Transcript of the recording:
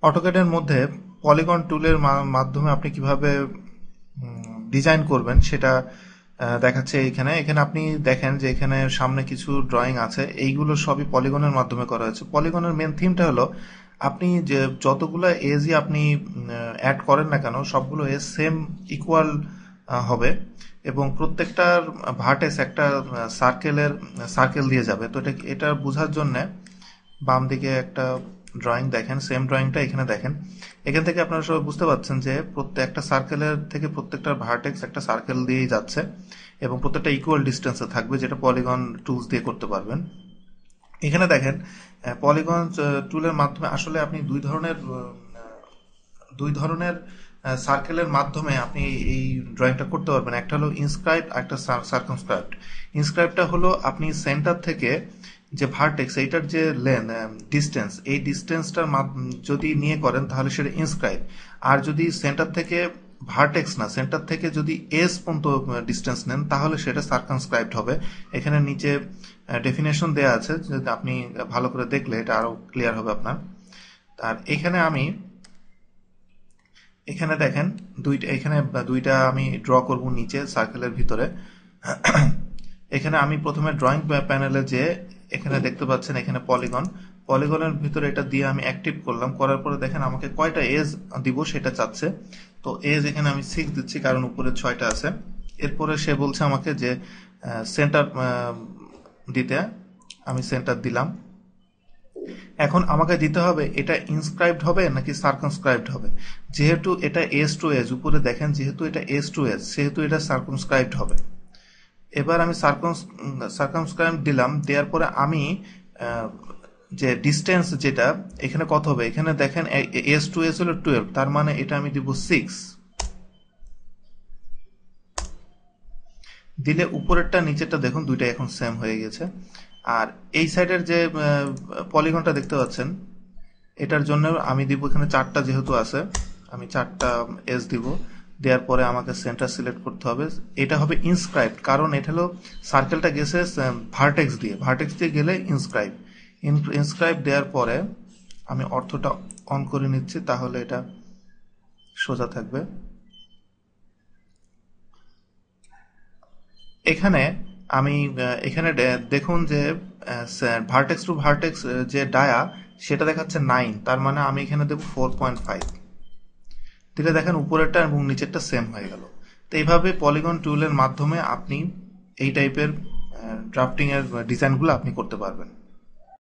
অটোক্যাডের মধ্যে পলিগন টুলের মাধ্যমে আপনি কিভাবে ডিজাইন করবেন সেটা দেখাচ্ছে এখানে। এখানে আপনি দেখেন যে এখানে সামনে কিছু ড্রয়িং আছে, এইগুলো সবই পলিগনের মাধ্যমে করা হয়েছে। পলিগনের মেন থিমটা হলো আপনি যে যতগুলো এজই আপনি অ্যাড করেন না কেন সবগুলো এজ সেম ইকুয়াল হবে, এবং প্রত্যেকটার ভার্টেক্স একটা সার্কেল দিয়ে যাবে। তো এটা বোঝার জন্যে বাম দিকে একটা ড্রয়িং দেখেন, সেম ড্রয়িংটা এখানে দেখেন। এখান থেকে আপনারা সবাই বুঝতে পারছেন যে প্রত্যেকটা সার্কেলের থেকে প্রত্যেকটার ভার্টেক্স একটা সার্কেল দিয়েই যাচ্ছে, এবং প্রত্যেকটা ইকুয়াল ডিস্টেন্সে থাকবে, যেটা পলিগন টুলস দিয়ে করতে পারবেন। এখানে দেখেন পলিগন টুলের মাধ্যমে আসলে আপনি দুই ধরনের সার্কেলের মাধ্যমে আপনি এই ড্রয়িংটা করতে পারবেন। একটা হলো ইনস্ক্রাইব, একটা সার্কামস্ক্রাইবড। ইনস্ক্রাইবটা হলো আপনি সেন্টার থেকে যে ভার্টেক্স এইটার যে ডিস্টেন্স, এই ডিস্টেন্সটার যদি নিয়ে করেন তাহলে সেটা ইনস্ক্রাইব। আর যদি সেন্টার থেকে ভার্টেক্স না, সেন্টার থেকে যদি এস পর্যন্ত ডিস্টেন্স নেন তাহলে সেটা সার্কামস্ক্রাইবড হবে। এখানে নিচে ডেফিনেশন দেয়া আছে, যদি আপনি ভালো করে দেখলে এটা আরো ক্লিয়ার হবে আপনার। আর এখানে দেখেন দুইটা আমি ড্র করব নিচে সার্কেলের ভিতরে। এখানে আমি প্রথমে ড্রয়িং প্যানেলে যে এখানে দেখতে পাচ্ছেন এখানে পলিগনের ভিতরে এটা দিয়ে আমি অ্যাক্টিভ করলাম, করার পরে দেখেন আমাকে কয়টা এজ দিব সেটা চাচ্ছে। তো এজ এখানে আমি 6 দিচ্ছি কারণ উপরে 6টা আছে। এরপরে সে বলছে আমাকে যে সেন্টার দিতে, আমি সেন্টার দিলাম। এখন আমাকে দিতে হবে এটা ইনস্ক্রাইবড হবে নাকি সার্কামস্ক্রাইবড হবে। যেহেতু এটা এজ টু এজ, উপরে দেখেন যেহেতু এটা এজ টু এজ, সেহেতু এটা সার্কামস্ক্রাইবড হবে। এবার আমি সার্কামস্ক্রাইব দিলাম, দেওয়ার পরে আমি যে ডিস্টেন্স যেটা এখানে কত হবে, এখানে দেখেন এজ টু এজ হলো 12, তার মানে এটা আমি দিব 6 দিলে উপরেরটা নিচেরটা দেখুন দুইটা এখন সেম হয়ে গেছে। আর এই সাইডের যে পলিগনটা দেখতে পাচ্ছেন এটার জন্য আমি দিব এখানে 4টা, যেহেতু আছে আমি 4টা এজ দিব। দেওয়ার পরে আমাকে সেন্টার সিলেক্ট করতে হবে। এটা হবে ইনস্ক্রাইব, কারণ এটা হলো সার্কেলটা গেছে ভার্টেক্স দিয়ে গেলে ইনস্ক্রাইব দেওয়ার পরে আমি অর্থটা অন করে নিচ্ছি, তাহলে এটা সোজা থাকবে। এখানে আমি এখানে দেখুন যে ভার্টেক্স টু ভার্টেক্স যে ডায়া সেটা দেখাচ্ছে 9, তার মানে আমি এখানে দেবো 4.5 দিলে দেখেন উপরেরটা এবং নিচেরটা সেম হয়ে গেল। তো এইভাবে পলিগন টুলের মাধ্যমে আপনি এই টাইপের ড্রাফটিং এর ডিজাইনগুলো আপনি করতে পারবেন।